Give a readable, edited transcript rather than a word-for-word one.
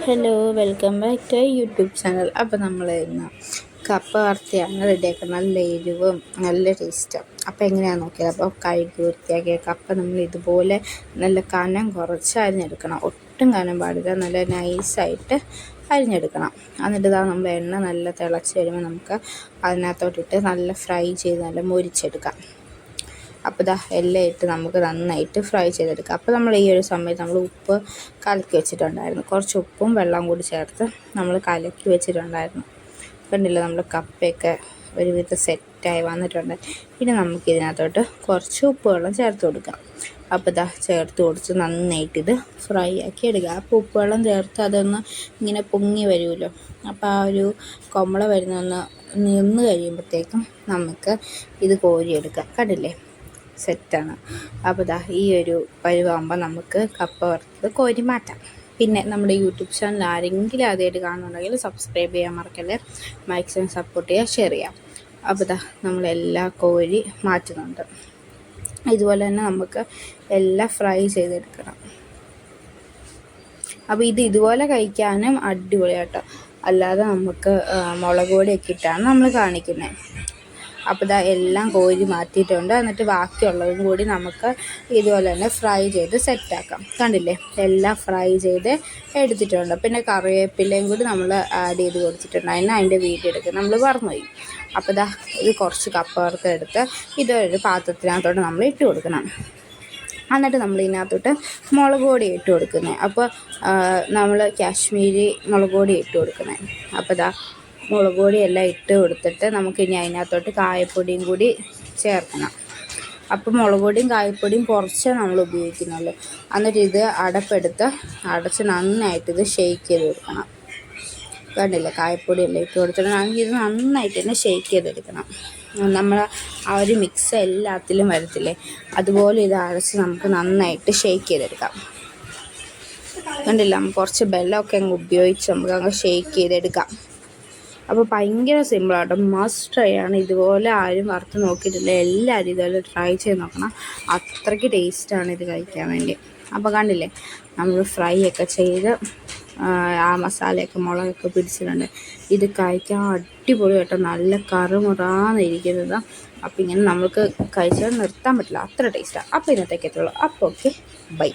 Hello, welcome back to YouTube channel. അപ്പോൾ നമ്മൾ ഇന്ന് കപ്പ വറുത്തിയാണ് റെഡിയാക്കുന്നത്. നല്ല എരിവും നല്ല ടേസ്റ്റും. അപ്പോൾ എങ്ങനെയാണെന്ന് നോക്കിയത്. അപ്പോൾ കഴുകി വൃത്തിയാക്കിയ കപ്പ നമ്മൾ ഇതുപോലെ നല്ല കനം കുറച്ച് അരിഞ്ഞെടുക്കണം. ഒട്ടും കനം പാടില്ല, നല്ല നൈസായിട്ട് അരിഞ്ഞെടുക്കണം. എന്നിട്ട് ഇതാ നമ്മൾ എണ്ണ നല്ല തിളച്ച് വരുമ്പോൾ നമുക്ക് അതിനകത്തോട്ടിട്ട് നല്ല ഫ്രൈ ചെയ്ത് നല്ല മൊരിച്ചെടുക്കാം. അപ്പോൾ ഇതാ എല്ലാം ഇട്ട് നമുക്ക് നന്നായിട്ട് ഫ്രൈ ചെയ്തെടുക്കാം. അപ്പോൾ നമ്മൾ ഈ ഒരു സമയത്ത് നമ്മൾ ഉപ്പ് കലക്കി വെച്ചിട്ടുണ്ടായിരുന്നു. കുറച്ച് ഉപ്പും വെള്ളം കൂടി ചേർത്ത് നമ്മൾ കലക്കി വെച്ചിട്ടുണ്ടായിരുന്നു. കണ്ടില്ല, നമ്മൾ കപ്പയൊക്കെ ഒരുവിധം സെറ്റായി വന്നിട്ടുണ്ട്. ഇനി നമുക്ക് ഇതിനകത്തോട്ട് കുറച്ച് ഉപ്പ് വെള്ളം ചേർത്ത് കൊടുക്കാം. അപ്പോൾ ഇതാ ചേർത്ത് കൊടുത്ത് നന്നായിട്ടിത് ഫ്രൈ ആക്കി എടുക്കുക. അപ്പോൾ ഉപ്പ് വെള്ളം ചേർത്ത് അതൊന്ന് ഇങ്ങനെ പൊങ്ങി വരുമല്ലോ. അപ്പോൾ ആ ഒരു കൊമ്മള വരുന്നൊന്ന് നിന്ന് കഴിയുമ്പോഴത്തേക്കും നമുക്ക് ഇത് കോരിയെടുക്കാം. കണ്ടില്ലേ, സെറ്റാണ്. അപ്പോൾ ഇതാ ഈ ഒരു പരുവാകുമ്പോൾ നമുക്ക് കപ്പ വറുത്തത് കോരി മാറ്റാം. പിന്നെ നമ്മുടെ യൂട്യൂബ് ചാനൽ ആരെങ്കിലും ആദ്യമായിട്ട് കാണുന്നുണ്ടെങ്കിൽ സബ്സ്ക്രൈബ് ചെയ്യാൻ മറക്കല്ലേ. മാക്സിമം സപ്പോർട്ട് ചെയ്യുക, ഷെയർ ചെയ്യാം. അപ്പോൾ ഇതാ നമ്മളെല്ലാം കോരി മാറ്റുന്നുണ്ട്. ഇതുപോലെ തന്നെ നമുക്ക് എല്ലാം ഫ്രൈ ചെയ്തെടുക്കണം. അപ്പോൾ ഇതുപോലെ കഴിക്കാനും അടിപൊളിയാട്ടോ. അല്ലാതെ നമുക്ക് മുളക് പൊടിയൊക്കെ ഇട്ടാണ് നമ്മൾ കാണിക്കുന്നത്. അപ്പോൾ ഇതാ എല്ലാം കോരി മാറ്റിയിട്ടുണ്ട്. എന്നിട്ട് ബാക്കിയുള്ളതും കൂടി നമുക്ക് ഇതുപോലെ തന്നെ ഫ്രൈ ചെയ്ത് സെറ്റാക്കാം. കണ്ടില്ലേ, എല്ലാം ഫ്രൈ ചെയ്ത് എടുത്തിട്ടുണ്ട്. പിന്നെ കറിവേപ്പിലയും കൂടി നമ്മൾ ആഡ് ചെയ്ത് കൊടുത്തിട്ടുണ്ടായിരുന്നു. അതിൻ്റെ വീഡിയോ എടുക്കുക നമ്മൾ മറന്നുപോയി. അപ്പോൾ ഇതാ ഇത് കുറച്ച് കപ്പ വറുത്തെടുത്ത് ഇതൊരു പാത്രത്തിനകത്തോട്ട് നമ്മൾ ഇട്ട് കൊടുക്കണം. എന്നിട്ട് നമ്മൾ ഇതിനകത്തോട്ട് മുളക് പൊടി ഇട്ട് കൊടുക്കുന്നത്. അപ്പോൾ നമ്മൾ കാശ്മീരി മുളക് പൊടി ഇട്ട് കൊടുക്കുന്നത്. അപ്പോൾ ഇതാ മുളക് പൊടിയെല്ലാം ഇട്ട് കൊടുത്തിട്ട് നമുക്കിനി അതിനകത്തോട്ട് കായപ്പൊടിയും കൂടി ചേർക്കണം. അപ്പോൾ മുളക് പൊടിയും കായപ്പൊടിയും കുറച്ചേ നമ്മൾ ഉപയോഗിക്കുന്നുള്ളൂ. എന്നിട്ട് ഇത് അടച്ച് നന്നായിട്ട് ഇത് ഷെയ്ക്ക് ചെയ്ത് കൊടുക്കണം. കണ്ടില്ല, കായപ്പൊടിയെല്ലാം ഇട്ട് കൊടുത്തിട്ട് ഇത് നന്നായിട്ട് തന്നെ ഷെയ്ക്ക് ചെയ്തെടുക്കണം. നമ്മൾ ആ ഒരു മിക്സ് എല്ലാത്തിലും വരത്തില്ലേ, അതുപോലെ ഇത് അടച്ച് നമുക്ക് നന്നായിട്ട് ഷെയ്ക്ക് ചെയ്തെടുക്കാം. കണ്ടില്ല, കുറച്ച് ബെല്ലമൊക്കെ അങ്ങ് ഉപയോഗിച്ച് നമുക്ക് അങ്ങ് ഷെയ്ക്ക് ചെയ്തെടുക്കാം. അപ്പോൾ ഭയങ്കര സിമ്പിളാട്ടോ, മസ്റ്റ് ട്രൈ ആണ്. ഇതുപോലെ ആരും വറുത്ത് നോക്കിയിട്ടില്ല, എല്ലാവരും ഇതുപോലെ ട്രൈ ചെയ്ത് നോക്കണം. അത്രയ്ക്ക് ടേസ്റ്റാണ് ഇത് കഴിക്കാൻ വേണ്ടി. അപ്പോൾ കണ്ടില്ലേ, നമ്മൾ ഫ്രൈ ഒക്കെ ചെയ്ത് ആ മസാലയൊക്കെ മുളകൊക്കെ പിടിച്ചിട്ടുണ്ട്. ഇത് കഴിക്കാൻ അടിപൊളി കേട്ടോ, നല്ല കറുമുറാന്നിരിക്കുന്നത്. അപ്പോൾ ഇങ്ങനെ നമുക്ക് കഴിച്ചാൽ നിർത്താൻ പറ്റില്ല, അത്ര ടേസ്റ്റാണ്. അപ്പോൾ ഇന്നത്തേക്ക് എത്തുള്ളൂ. അപ്പോൾ ഓക്കെ, ബൈ.